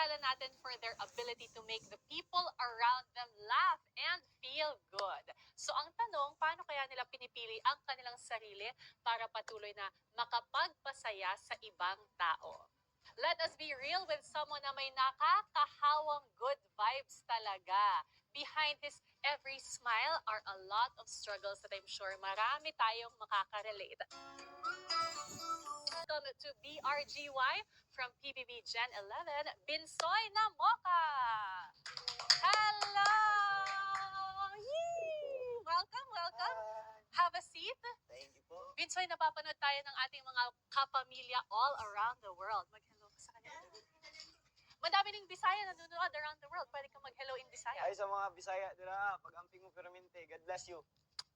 kilala natin for their ability to make the people around them laugh and feel good. So ang tanong, paano kaya nila pinipili ang kanilang sarili para patuloy na makapagpasaya sa ibang tao? Let us be real with someone na may nakakahawang good vibes talaga. Behind his every smile are a lot of struggles that I'm sure marami tayong makaka-relate. Welcome to BRGY from PBB Gen 11, Binsoy Namoka! Hello! Yee! Welcome, welcome. Have a seat. Thank you po. Binsoy, napapanood tayo ng ating mga kapamilya all around the world. Mag-hello ka sa kanila. Madami ning Bisaya nanonood around the world. Pwede kang mag-hello in Bisaya. Ay sa mga Bisaya, dira, pag-amping mo permente, God bless you.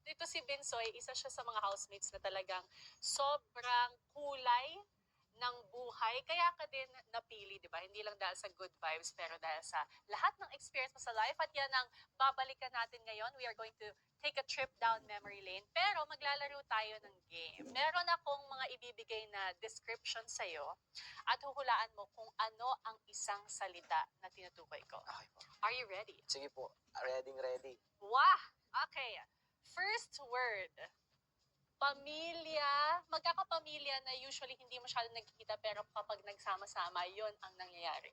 Dito si Binsoy, isa siya sa mga housemates na talagang sobrang kulay ng buhay. Kaya ka din napili, di ba? Hindi lang dahil sa good vibes, pero dahil sa lahat ng experience mo sa life. At yan ang babalikan natin ngayon. We are going to take a trip down memory lane. Pero maglalaro tayo ng game. Meron akong mga ibibigay na description sa'yo at huhulaan mo kung ano ang isang salita na tinutukoy ko. Okay po. Are you ready? Sige po, ready. Wah! Okay. First word. Pamilya. Magkakapamilya na usually hindi masyadong nagkikita pero kapag nagsama-sama, yon ang nangyayari.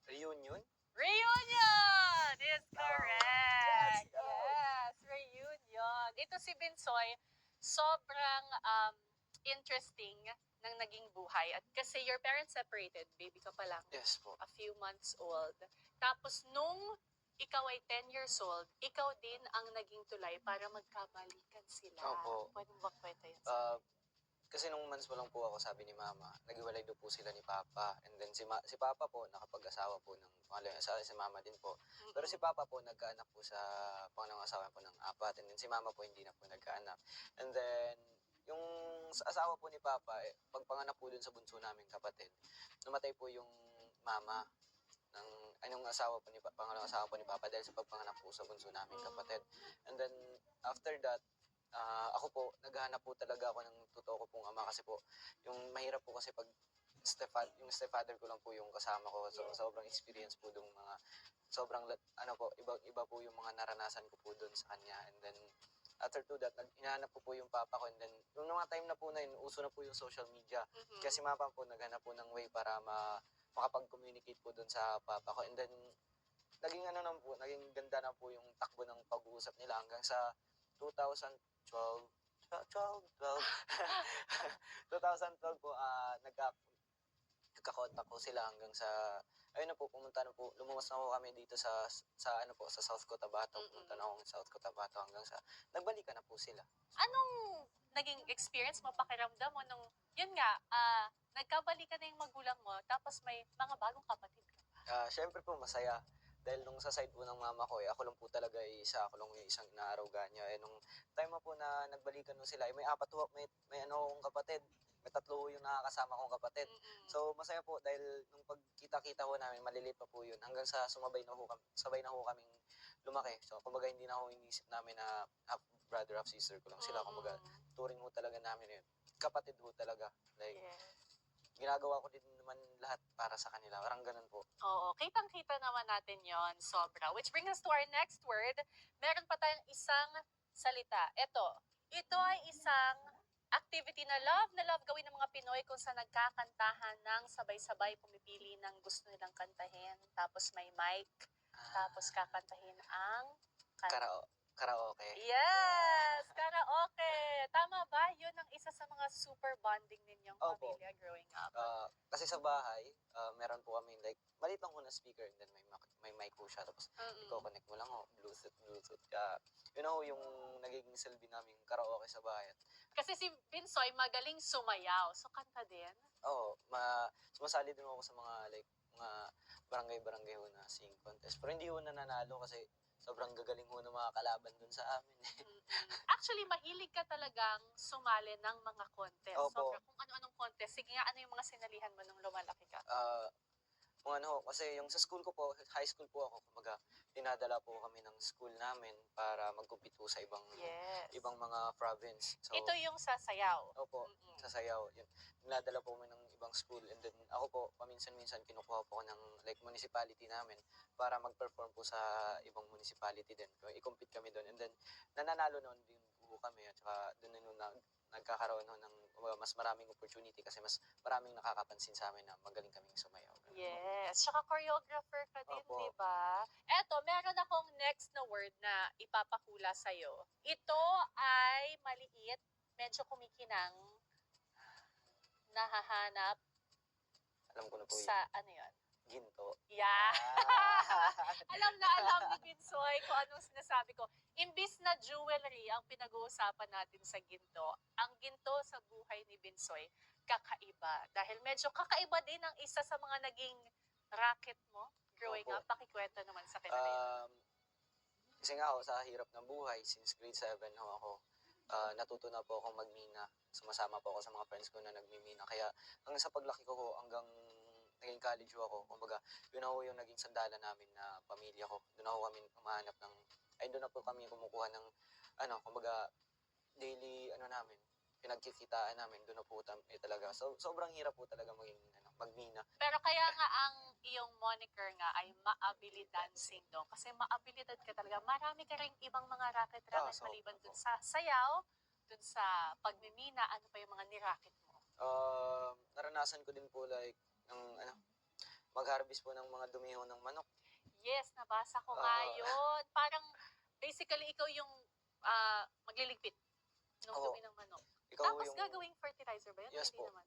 Reunion? Reunion is correct. Yes. Yes, reunion. Ito si Binsoy, sobrang interesting ng naging buhay. At kasi your parents separated, baby ka pa lang, Yes po. a few months old. Tapos nung ikaw ay 10 years old, ikaw din ang naging tulay para magkabalikan sila. Opo. Pwede mo ba kwento yan sa Kasi nung months pa lang po ako, sabi ni Mama, naghiwalay daw po sila ni Papa. And then si Papa po, nakapag-asawa po ng pangalawang asawa, si Mama din po. Pero si Papa po, nagkaanak po sa pangalawang asawa po ng 4. And then si Mama po, hindi na po nagkaanak. And then, yung asawa po ni Papa, pagpanganak po dun sa bunso naming kapatid, namatay po yung Mama ng anong asawa po ni pangalawang asawa po ni Papa dahil sa pagpanganak po sa bunso naming kapatid. And then, after that, ako po, naghahanap po talaga ako ng totoo ko pong ama kasi po, yung mahirap po kasi pag yung stepfather ko lang po yung kasama ko. So, sobrang experience po dong mga, sobrang, iba po yung mga naranasan ko po doon sa kanya. And then, after to that, hinahanap ko po yung papa ko. And then, yung mga time na po na yun, uso na po yung social media. Kasi mapa po, naghanap po ng way para makapag-communicate po doon sa papa ko. And then, naging naging ganda na po yung takbo ng pag-uusap nila hanggang sa 2012 po, nagka-contact po sila hanggang sa, ayun na po, pumunta na po, lumuwas na po kami dito sa South Cotabato, pumunta na ako sa South Cotabato hanggang sa, nagbalikan na po sila. Anong naging experience mo, pakiramdam mo nung, yun nga, nagkabalikan na yung magulang mo, tapos may mga bagong kapatid ka pa? Syempre po, masaya. Dahil nung sa side po ng mama ko, ako lang po talaga ako lang yung isang inaaraw niya. Nung time po na nagbalikan nun sila, may akong kapatid. May 3 yung nakakasama kong kapatid. So, masaya po dahil nung pagkita-kita ko namin, maliliit pa po yun. Hanggang sa sabay na ho kaming lumaki. So, kumbaga hindi na ako inisip namin na half brother, half sister ko lang sila. Kumbaga, turing ho talaga namin yun. Kapatid ho talaga. Like, ginagawa ko din naman lahat para sa kanila. Parang ganun po. Oo, kitang-kita naman natin yon, sobra. Which brings us to our next word. Meron pa tayong isang salita. Ito ay isang activity na love gawin ng mga Pinoy kung saan nagkakantahan ng sabay-sabay, pumipili ng gusto nilang kantahin. Tapos may mic. Tapos kakantahin ang Karaoke. Yes! Karaoke! Tama ba? Yun ang isa sa mga super bonding ninyong Opo. pamilya growing up. Kasi sa bahay, meron po kami like, maliit lang po na speaker and then may mic po siya. Tapos, i-connect mo lang Bluetooth. Yun ho yung nagiging silbi namin karaoke sa bahay. Kasi si Binsoy magaling sumayaw. So, kanta din? Oo, sumasali din ako sa mga like, mga barangay ho na singing contest. Pero hindi ho nananalo kasi sobrang gagaling ho ng mga kalaban dun sa amin. Actually, mahilig ka talagang sumali ng mga contest. Opo. Sobra, kung ano-anong contest. Sige nga, ano yung mga sinalihan mo nung lumalaki ka? Kasi yung sa school ko po, high school po ako, kumaga, dinadala po kami ng school namin para mag-compete po sa ibang mga province. So, Ito yung sa sayaw. opo, sa sayaw. Yun, dinadala po kami ng ibang school, and then ako po paminsan-minsan kinukuha po ako ng like municipality namin para mag-perform po sa ibang municipality din. I-compete kami doon, and then nananalo noon din po kami, at saka doon na nagkakaroon ho ng mas maraming opportunity kasi mas maraming nakakapansin sa amin na magaling kaming sumayaw. Ganun po. Yes. Tsaka choreographer ka din, Opo. di ba? Eto, meron akong next na word na ipapakula sa'yo. Ito ay maliit, medyo kumikinang, nahahanap Alam ko na po sa, ano yun? ginto. Yeah. Ah. Alam na alam ni Binsoy kung anong sinasabi ko. Imbis na jewelry ang pinag-uusapan natin sa ginto, ang ginto sa buhay ni Binsoy, kakaiba. Dahil medyo kakaiba din ang isa sa mga naging racket mo growing Opo. up. Pakikwento naman sa kanila yun. Kasi nga ako sa hirap ng buhay, since grade 7 ho ako, natuto na po akong magmina. Sumasama po ako sa mga friends ko na nagmimina. Kaya hanggang sa paglaki ko ho, hanggang naging college ho ako, kumbaga, yun na ho yung naging sandalan namin na pamilya ko. Doon na ho kami humahanap ng, doon na po kami kumukuha ng, kumbaga, daily, namin, pinagkikitaan namin, doon na po talaga. So, sobrang hirap po talaga maging, magmina. Pero kaya nga ang iyong moniker nga ay maabili dancing dong. Kasi maabilidad ka talaga. Marami ka ring ibang mga racket-racket So, maliban dun sa sayaw, dun sa pagmimina, ano pa yung mga niracket mo? Naranasan ko din po like, mag-harvest po ng mga dumiho ng manok. Yes, nabasa ko nga yun. Parang, basically, ikaw yung magliligpit ng Oo. dumi ng manok. Ikaw Tapos yung, gagawing fertilizer ba yun? Yes Hindi po. naman.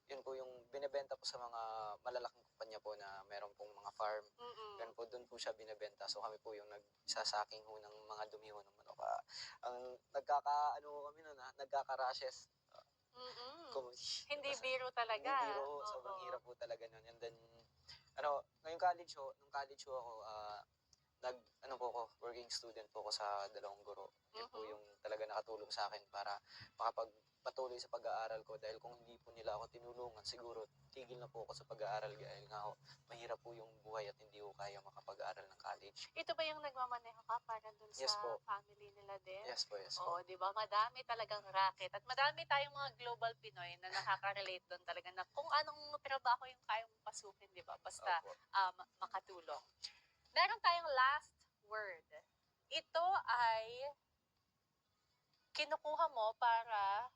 Yun po yung binebenta po sa mga malalaking kumpanya po na meron pong mga farm. Mm-mm. Yan po, doon po siya binebenta. So kami po yung nagsasaking ho ng mga dumi ho ng manok. Ang kami nun nagkaka-rashes. Mm-mm. Hindi Kasi biro talaga. hindi biro ho, Oo. sobrang hirap po talaga nun. And then, ngayong nung college ho ako, po ako, working student po ako sa dalawang guro. Yan po Mhm. yung talaga nakatulong sa akin para makapagpatuloy sa pag-aaral ko, dahil kung hindi po nila ako tinulungan, siguro tigil na po ako sa pag-aaral dahil nga ho, mahirap po yung buhay at hindi ko kaya makapag-aaral ng college. Ito ba yung nagmamaneho ka para dun sa Yes po. family nila din? Yes po, yes Oo, po. di ba? Madami talagang racket. At madami tayong mga global Pinoy na nakaka-relate doon talaga na kung anong trabaho yung kayang pasukin, di ba? Basta Opo. makatulong. Meron tayong last word. Ito ay kinukuha mo para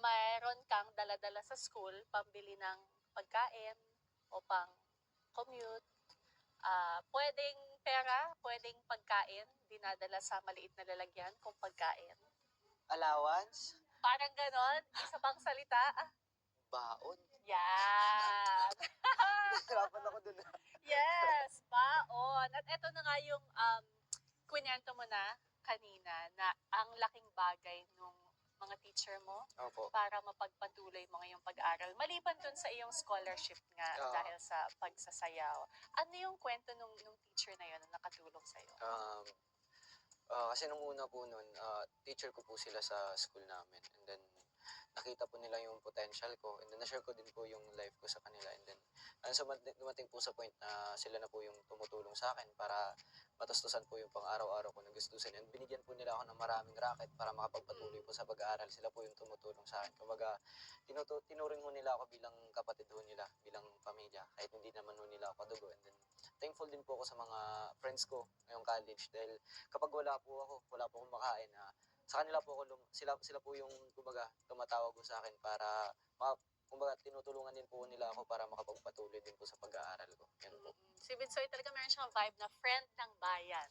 mayroon kang dala-dala sa school, pambili ng pagkain o pang commute. Pwedeng pera, pwedeng pagkain, dinadala sa maliit na lalagyan kung pagkain. Allowance? Parang ganon, isa pang salita. Baon? Yan! Nahirapan ako dun. Yes, baon. At eto na nga yung kwento mo na kanina na ang laking bagay nung mga teacher mo Opo. para mapagpatuloy mo ngayong pag-aral. Maliban dun sa iyong scholarship nga Oo. dahil sa pagsasayaw. Ano yung kwento nung teacher na yun na nakatulong sa'yo? Kasi nung una po nun, teacher ko po sila sa school namin. And then, nakita po nila yung potential ko. And then, na-share ko din po yung life ko sa kanila. And then, dumating po sa point na sila na po yung tumutulong sa akin para matustusan po yung pang-araw-araw ko na gustusin. And binigyan po nila ako ng maraming racket para makapagpatuloy po sa pag-aaral. Sila po yung tumutulong sa akin. Kumbaga, tinuring ho nila ako bilang kapatid ho nila, bilang pamilya. Kahit hindi naman ho nila ako kadugo. And then, thankful din po ako sa mga friends ko ngayong college. Dahil kapag wala po akong makain, sa kanila po ako, sila po yung, kumbaga, tumatawag ko sa akin para, kumbaga, tinutulungan din po nila ako para makapagpatuloy din po sa pag-aaral ko. Yan po. Si Binsoy talaga meron siyang vibe na friend ng bayan.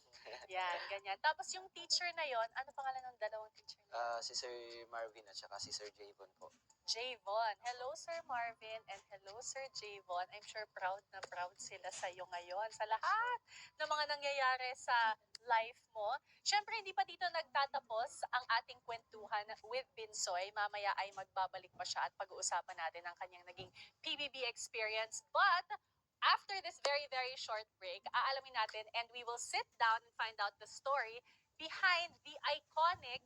Yan, ganyan. Tapos yung teacher na yon, ano pangalan ng dalawang teacher na yun? Si Sir Marvin at saka si Sir Javon po. Javon. Hello, Sir Marvin, and hello, Sir Javon. I'm sure proud na proud sila sa iyo ngayon, sa lahat ng mga nangyayari sa life mo. Siyempre, hindi pa dito nagtatapos ang ating kwentuhan with Binsoy. Mamaya ay magbabalik pa siya at pag-uusapan natin ang kanyang naging PBB experience. But, after this very, very short break, aalamin natin and we will sit down and find out the story behind the iconic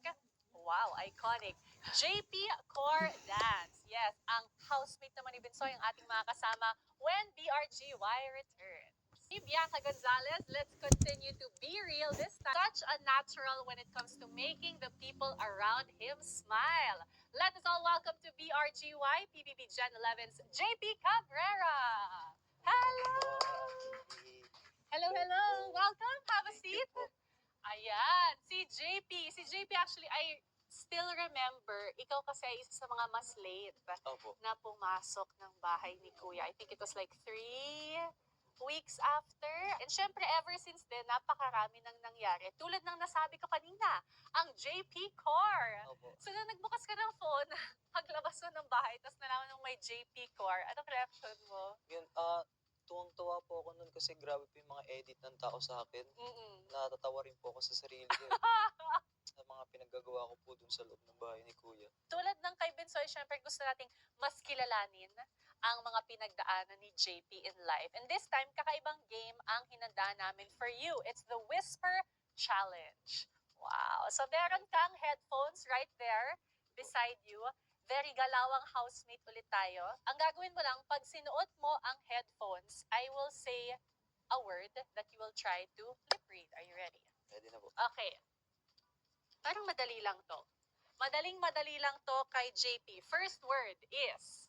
JP Core Dance. Yes, ang housemate naman ni Binsoy, ang ating mga kasama when BRGY returns. Bianca Gonzalez, let's continue to be real this time. Such a natural when it comes to making the people around him smile. Let us all welcome to BRGY, PBB Gen 11's JP Cabrera. Hello! Hello, hello. Welcome. Have a seat. Ayan, si JP. Si JP actually, I still remember, ikaw kasi ay isa sa mga mas late Opo. na pumasok ng bahay ni Kuya. I think it was like 3 weeks after. And syempre, ever since then, napakarami nang nangyari. Tulad ng nasabi ko kanina, ang JP Core. Opo. So, nung nagbukas ka ng phone, paglabas mo ng bahay, tapos nalaman mo may JP Core, anong reaction mo? Yun, tuwang-tuwa po ako nun kasi grabe po yung mga edit ng tao sa akin. Mm-mm. Natatawa rin po ako sa sarili ko. Sa mga pinaggagawa ko po dun sa loob ng bahay ni Kuya. Tulad ng kay Bensoy, syempre gusto nating mas kilalanin ang mga pinagdaanan ni JP in life. And this time, kakaibang game ang hinanda namin for you. It's the Whisper Challenge. Wow. So meron kang headphones right there beside you. Very galawang housemate ulit tayo. Ang gagawin mo lang, pag sinuot mo ang headphones, I will say a word that you will try to lip read. Are you ready? Ready na po. Okay. Parang madali lang to. Madaling-madali lang to kay JP. First word is...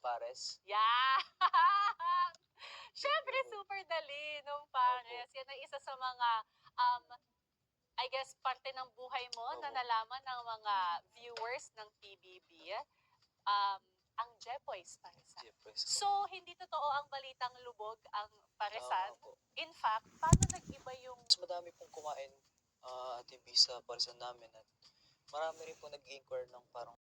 Pares. Yeah! Siyempre, super dali nung pares. Yan ang isa sa mga, I guess, parte ng buhay mo na Opo. nalaman ng mga viewers ng PBB. Ang Jepoy's paresan. Siyempre. So, hindi totoo ang balitang lubog ang paresan. po. In fact, paano nag-iba yung... Mas madami pong kumain at yung sa parisan namin at marami rin po nag-inquire ng parang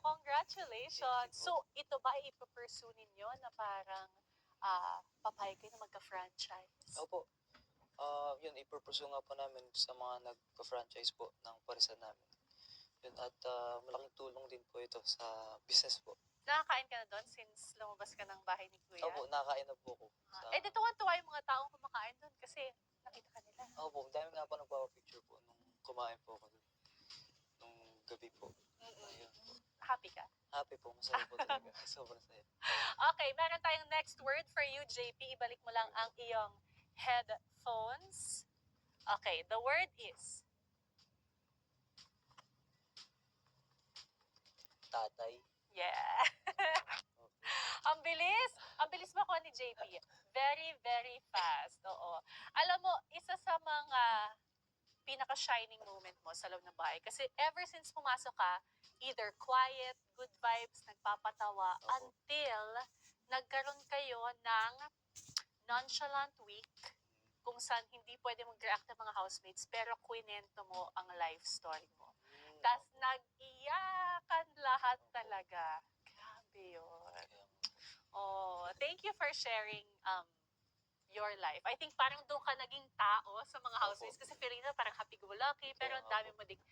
Congratulations! So, ito ba ipapursue ninyo na parang papayag kayo na magka-franchise? opo. Yun, ipurpursue nga po namin sa mga nagpa-franchise po ng parisan namin. Yun, at malaking tulong din po ito sa business po. Nakakain ka na doon since lumabas ka ng bahay ni Kuya? Opo, nakakain na po ko. Eh, di tuwa-tuwa yung mga taong kumakain doon kasi nakita ka nila. Opo, dami nga po nagpapapicture po nung kumain po ako doon. Nung gabi po. Mm-mm. Ayun po. Happy ka? Happy po, masaya po talaga. Sobrang saya. Okay, meron tayong next word for you, JP. Ibalik mo lang ang iyong headphones. Okay, the word is... Tatay. Yeah! Ang bilis! Ang bilis makuha ni JP. Very, very fast. Oo. Alam mo, isa sa mga pinaka-shining moment mo sa loob ng bahay. Kasi ever since pumasok ka, either quiet, good vibes, nagpapatawa, Opo. until nagkaroon kayo ng nonchalant week kung saan hindi pwede mag-react ng mga housemates pero kwento mo ang life story mo. Tapos nag-iyakan lahat talaga. Grabe yun. Oh, thank you for sharing your life. I think parang doon ka naging tao sa mga housemates kasi feeling na parang happy-go-lucky pero ang dami mo ding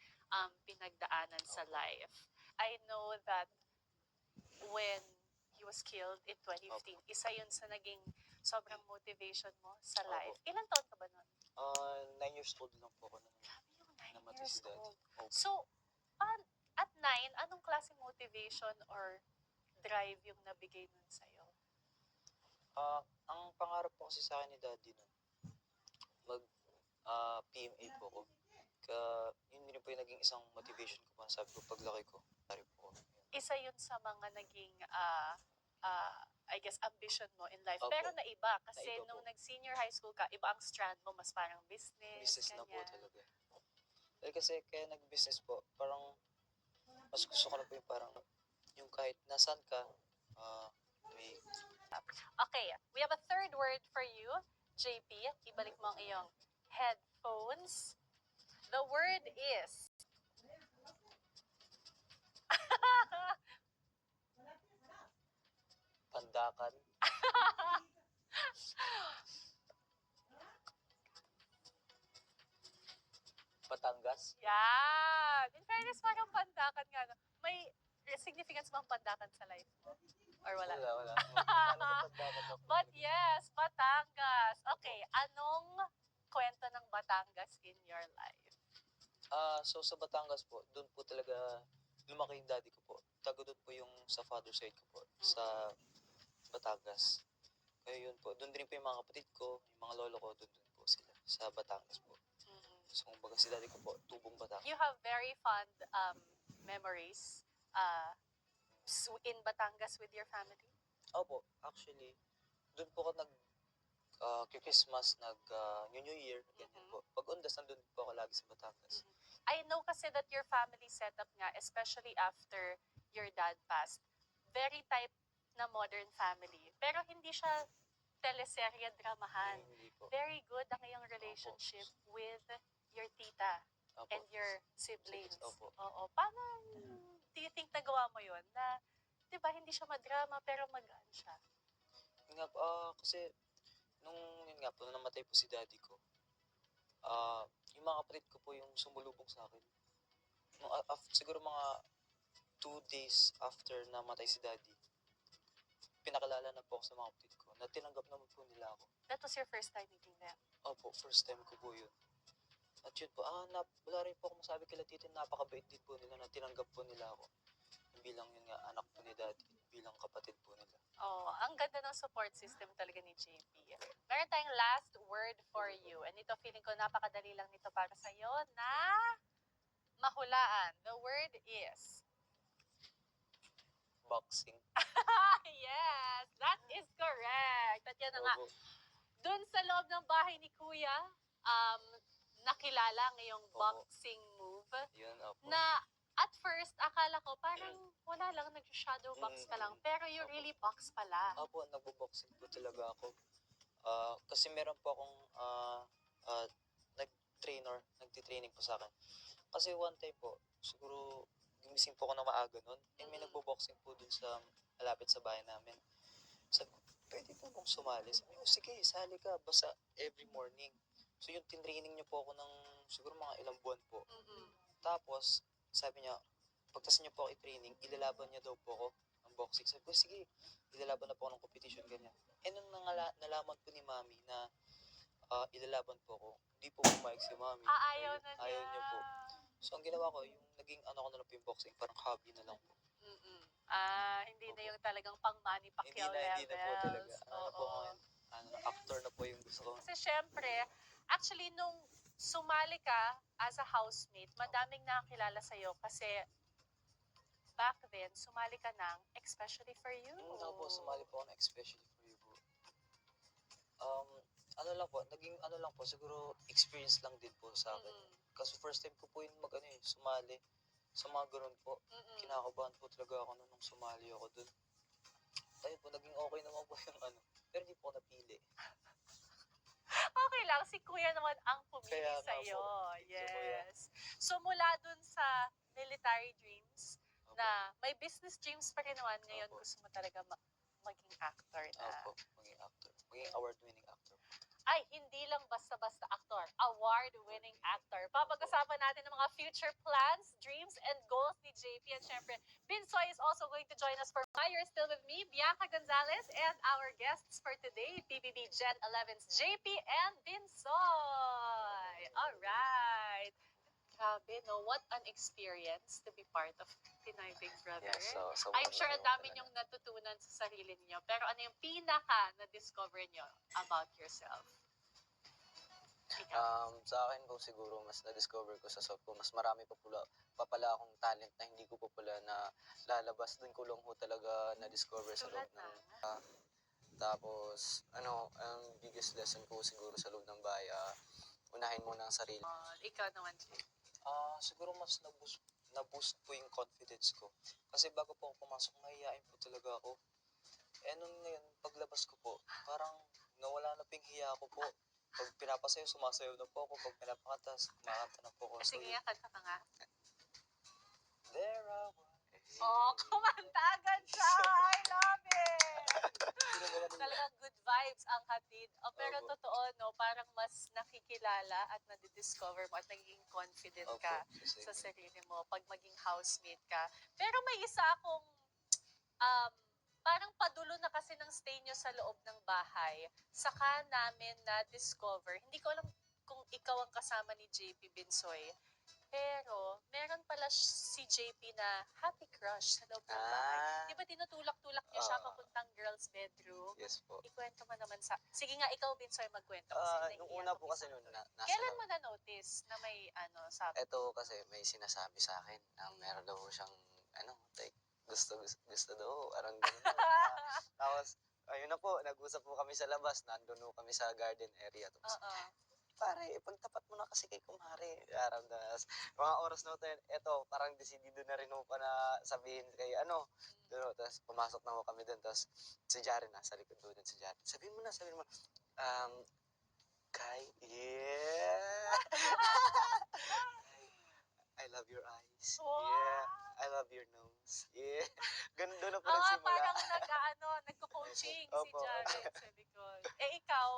pinagdaanan sa life. I know that when he was killed in 2015, isa yun sa naging sobrang motivation mo sa life. Ilan taon ka ba nun? 9 years old lang po ako nun. Grabe yung 9 Namatay years si daddy. old. Opo. So, at 9, anong klaseng motivation or drive yung nabigay nun sa'yo? Ang pangarap po kasi sa akin ni daddy nun, mag PMA po ako. Yun din po yung naging isang motivation ko pa. Sabi ko, paglaki ko, tari po ako. Isa yun sa mga naging, I guess, ambition mo in life. Opo. Pero naiba, kasi Naiba nung po. nag-senior high school ka, iba ang strand mo, mas parang business, Business na po ganyan. talaga. Dahil kasi kaya nag-business po, parang mas gusto ko na po yung parang yung kahit nasan ka, may Okay, we have a third word for you, JP. Ibalik mo ang iyong headphones. The word is... pandakan. Batangas. Yan! In fairness, parang pandakan nga. No? May significance bang pandakan sa life mo? Or wala? Wala. Pandakan na po. But yes, Batangas. Okay, anong kwento ng Batangas in your life? So sa Batangas po, doon po talaga lumaki yung daddy ko po. Tago doon po yung sa father side ko po, sa Batangas. Kaya yun po, doon din po yung mga kapatid ko, yung mga lolo ko, doon po sila. sa Batangas po. Mhm. So, kumbaga si daddy ko po, tubong Batangas. You have very fond memories in Batangas with your family? Opo, actually, doon po ako Christmas, New Year, ganyan Mhm. po. Pag undas, nandun po ako lagi sa Batangas. I know kasi that your family setup nga, especially after your dad passed, very type na modern family. Pero hindi siya teleserye dramahan. Hindi po. Very good ang iyong relationship with your tita Opo. and your siblings. Opo. Oo. Paano do you think nagawa mo yun? Na, di ba, hindi siya madrama pero magaan siya. Yun nga po, kasi, yun nga po, nung namatay po si daddy ko, yung mga kapatid ko po yung sumulubong sa akin. Siguro mga 2 days after namatay si daddy, pinakilala na po ako sa mga kapatid ko na tinanggap naman po nila ako. That was your first time meeting them? Opo, first time ko po yun. At yun po, wala rin po ako masabi kila tito, napakabait din po nila na tinanggap po nila ako. Bilang yun nga, anak po ni daddy, bilang kapatid po nila. Oh, ang ganda ng support system talaga ni JP. Meron tayong last word for you. And ito, feeling ko napakadali lang nito para sa'yo na mahulaan. The word is... Boxing. Yes, that is correct. At yan na nga, Opo. dun sa loob ng bahay ni Kuya, nakilala ngayong Opo. boxing move Yun, opo. na at first, akala ko parang wala lang, nag-shadow box ka lang. Pero you Opo. really box pala. Opo, nagbo-boxing po talaga ako. Kasi meron po akong nagtitraining po sa akin. Kasi one time po, siguro gumising po ako na maaga nun. And may nagbo-boxing po dun sa malapit sa bahay namin. Sabi ko, pwede po bang sumali? Sabi ko, sige, sali ka. Basta every morning. So yung tinraining niyo po ako ng siguro mga ilang buwan po. Mm-mm. Tapos, sabi niya, pagtas niya po ako i-training, ilalaban niya daw po ako ng boxing. Sabi ko, sige, ilalaban na po ako ng competition, ganyan. And nung nalaman po ni Mami na ilalaban po ako, hindi po pumayag si Mami. Ayaw na niya. Ayaw niya po. So, ang ginawa ko, yung naging ko na lang po yung boxing, parang hobby na lang po. Mm-mm. Hindi na yung talagang pang Manny Pacquiao Hindi na po talaga. levels. Ano na po ngayon? Actor na po yung gusto ko. Kasi syempre, actually nung sumali ka as a housemate, madaming nakakilala sa'yo kasi back then, sumali ka ng Especially for You. Opo, sumali po ako na especially for you po. Naging lang po, siguro experience lang din po sa akin. Mm-mm. Kasi first time ko po yung sumali sa mga ganun po. Mm-mm. Kinakabahan po talaga ako nung sumali ako dun. Ayun po, naging okay naman po yung pero hindi po ako napili. Okay lang, si Kuya naman ang pumili Kaya nga sa'yo. po, Yes. So mula dun sa military dreams, Opo. na may business dreams pa rin naman, ngayon Opo. gusto mo talaga maging actor na. Opo, maging actor. Maging award-winning actor. Ay, hindi lang basta-basta aktor. Award-winning actor. Papag-usapan natin ng mga future plans, dreams, and goals ni JP. And syempre, Binsoy is also going to join us for Why You're Still With Me, Bianca Gonzalez, and our guests for today, PBB Gen 11's JP and Binsoy. All right. Grabe, no? What an experience to be part of Pinoy Big Brother. Yes, so I'm sure ang dami niyong natutunan sa sarili niyo. Pero ano yung pinaka na-discover niyo about yourself? Ikaw. Sa akin po siguro, mas na-discover ko sa self ko, mas marami pa pala akong talent na hindi ko pa pala na lalabas. Doon ko lang po talaga na-discover sa Tulad loob na. ng... Tapos, ang biggest lesson po siguro sa loob ng bahay, unahin mo na ang sarili. Ikaw naman, Jay. Siguro mas na-boost po yung confidence ko. Kasi bago po ako pumasok, mahihain po talaga ako. Nung ngayon, paglabas ko po, parang nawala na po yung hiya ko po. Pag pinapasayo, sumasayaw na po ako. Pag pinapakanta, kumakanta na po ako. Sige nga, kanta ka nga. There I was. Kumanta agad siya! I love it! Talagang good vibes ang hatid. Pero Opo. totoo, no, parang mas nakikilala at nadidiscover mo at naging confident ka sa sarili mo pag maging housemate ka. Pero may isa akong parang padulo na kasi ng stay nyo sa loob ng bahay. Saka namin na-discover, hindi ko alam kung ikaw ang kasama ni JP Binsoy, Pero, meron pala si JP na happy crush sa loob ng bahay. Ah, Di ba tinutulak-tulak niya siya oo. papuntang girls' bedroom? Yes po. Ikwento mo naman sa... Sige nga, ikaw, Binsoy, magkwento kasi Nung nahihiya una ako po kasi isang noon nasa Kailan mo na-notice na may sabi? eto kasi may sinasabi sa akin na Mm. meron daw siyang like gusto daw, parang gano'n po. Tapos ayun na po, nag-usap po kami sa labas, nandun po kami sa garden area. Tapos, Oo. pare, ipagtapat mo na kasi kay kumare. Parang tas, mga oras na tayo, eto, parang decidido na rin ako na sabihin kay tapos pumasok na ako kami doon, tapos si Jaren nasa likod doon si Jaren. Sabihin mo, Kai, yeah. I love your eyes. Yeah. I love your nose. Yeah. Ganun doon na po nagsimula. Parang nagko-coaching si Opo, Jaren opo. sa likod. Eh, ikaw,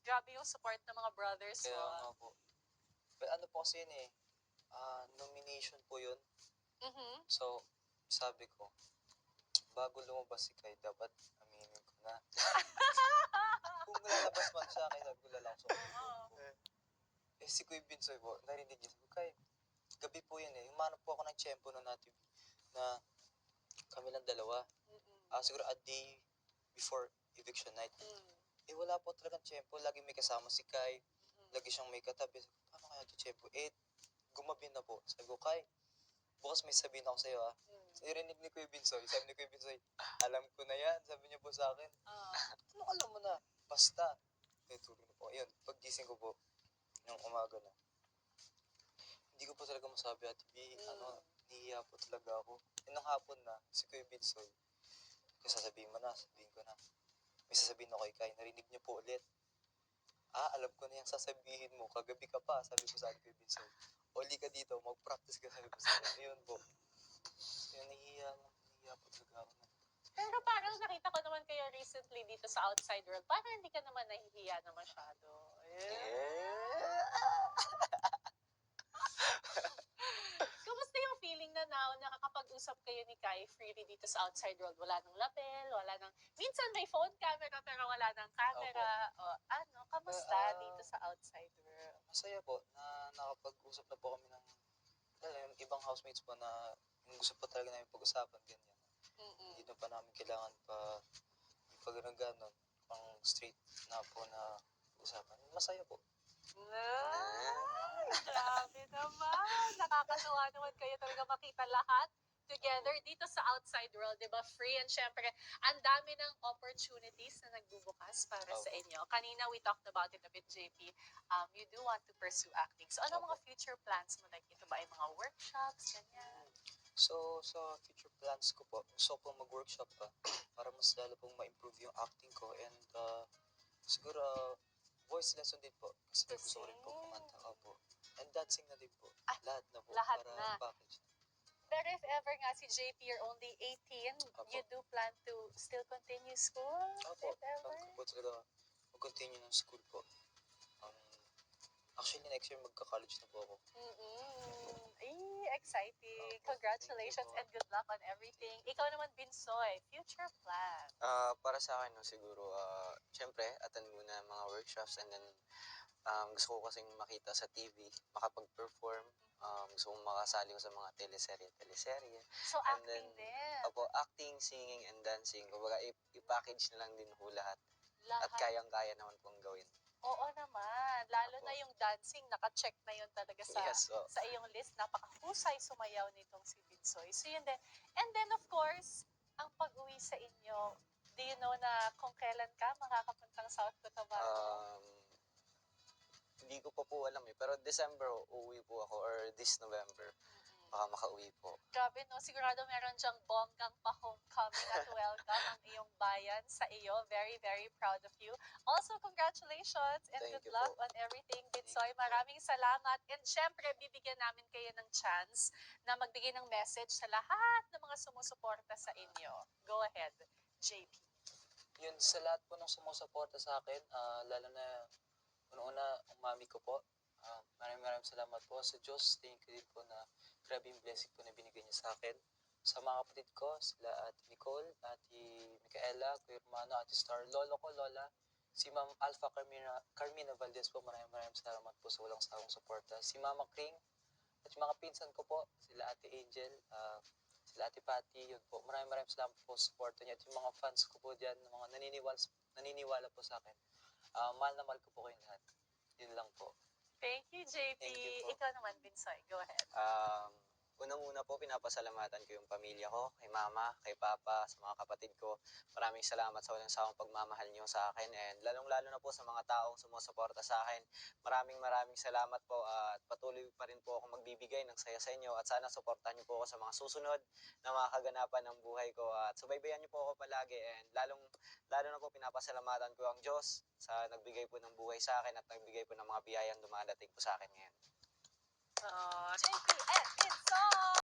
grabe yung support ng mga brothers Kaya mo. nga po. Pero ano po kasi yun eh, nomination po yun. Mhm. So, sabi ko, bago lumabas si Kai, dapat aminin ko na. Kung lalabas man siya, kaya sabi ko lalang sumulong ko. Eh, si Kuya Binsoy po, narinig niya. Sabi ko, Kai, gabi po yun eh. Humanap po ako ng tiyempo na natin na kami lang dalawa. Mm-mm. Siguro a day before eviction night. Mm. Eh, wala po talagang tiyempo. Lagi may kasama si Kai. Mm. Lagi siyang may katabi. Sabi ko, paano kaya ito tiyempo? Eh, gumabi na po. Sabi ko, Kai, bukas may sabihin ako sa'yo ah. Mm. So, irinig ni Kuya Binsoy. Sabi ni Kuya Binsoy, alam ko na yan. Sabi niya po sa akin. Ano alam mo na? Basta. Eh, tulog na po. Ayun, paggising ko po, ng umaga na. Hindi ko po talaga masabi, Ate B, nahihiya po talaga ako. Eh, nung hapon na, si Kuya Binsoy, kung sasabihin mo na, sabihin ko na. May sasabihin ako kay Kai, narinig niyo po ulit. Alam ko na yung sasabihin mo, kagabi ka pa, sabi ko sa Kuya Binsoy. Oli ka dito, mag-practice ka, sabi ko sa akin. Ayun po. Yung nahihiya po talaga ako na. Pero parang nakita ko naman kayo recently dito sa outside world. Parang hindi ka naman nahihiya na masyado. Kumusta yung feeling na now nakakapag-usap kayo ni Kai freely dito sa outside world? Wala nang lapel, wala nang... Minsan may phone camera pero wala nang camera. O kamusta dito sa outside world? Masaya po na nakapag-usap na po kami ng yung ibang housemates po na yung gusto po talaga namin pag-usapan, ganyan. Mm-mm. Hindi na pa namin kailangan pa pag ganon, pang straight na po na usapan. Masaya po. Grabe naman. Nakakatuwa naman kayo talaga makita lahat together dito sa outside world, di ba? Free and syempre, ang dami ng opportunities na nagbubukas para sa inyo. Kanina we talked about it a bit, JP. You do want to pursue acting. So, ano mga future plans mo? Like, ito ba ay mga workshops, ganyan? So, sa future plans ko po, gusto ko pong mag-workshop pa para mas lalo pong ma-improve yung acting ko and siguro voice lesson din po kasi To gusto ko rin po sing. kumanta po. And dancing na din po. Lahat na po. lahat para na. package. Pero if ever nga si JP, you're only 18, you do plan to still continue school? Opo, If ever? sabi ko po talaga mag-continue ng school po. Actually, next year magka-college na po ako. Exciting. Opo, Congratulations thank you po. and good luck on everything. Ikaw naman, Binsoy, future plan. Para sa akin, no, siguro, syempre, attend muna ang mga workshops and then gusto ko kasing makita sa TV, makapag-perform. Gusto kong makasali ko sa mga teleserye. So, And acting then, din. Opo, acting, singing, and dancing. Kumbaga, i-package na lang din ho lahat. At Lahat. kayang-kaya naman pong gawin. Oo naman. Lalo Opo. na yung dancing, naka-check na yun talaga Yes, po. sa iyong list. Napakahusay sumayaw nitong si Binsoy. So, yun din. And then, of course, ang pag-uwi sa inyo, do you know na kung kailan ka makakapuntang South Cotabato? Hindi ko pa po alam pero December uuwi po ako or this November. Baka makauwi po. Grabe, no? Sigurado meron dyang bonggang pa-homecoming at welcome ang iyong bayan sa iyo. Very, very proud of you. Also, congratulations and Thank good you luck po. on everything, Binsoy. Maraming salamat. And syempre, bibigyan namin kayo ng chance na magbigay ng message sa lahat ng mga sumusuporta sa inyo. Go ahead, JP. Yun, sa lahat po ng sumusuporta sa akin, lalo na una-una ang mami ko po. Maraming salamat po sa Diyos. Thank you din po na grabe yung blessing po na binigay niya sa akin. Sa mga kapatid ko, sila Ate Nicole, Ate Micaela, Kuya Romano, Ate Star, Lolo ko, Lola, si Ma'am Alpha Carmina Valdez po, maraming salamat po sa walang sawang suporta. Si Mama Kring, At yung mga pinsan ko po, sila Ate Angel, sila Ate Patty, yun po. Maraming salamat po sa support niya. At yung mga fans ko po dyan, mga naniniwala po sa akin. Mahal na mahal ko po kayong lahat. Yun lang po. Thank you, JP. Thank you po. Ikaw naman, Binsoy. Go ahead. Unang-una po, pinapasalamatan ko yung pamilya ko, kay mama, kay papa, sa mga kapatid ko. Maraming salamat sa walang sawang pagmamahal niyo sa akin and lalong-lalo na po sa mga taong sumusuporta sa akin. Maraming salamat po at patuloy pa rin po ako magbibigay ng saya sa inyo at sana suportahan niyo po ako sa mga susunod na mga kaganapan ng buhay ko at subaybayan niyo po ako palagi and lalo na po pinapasalamatan ko ang Diyos sa nagbigay po ng buhay sa akin at nagbigay po ng mga biyayang dumadating po sa akin ngayon. JP and Binsoy!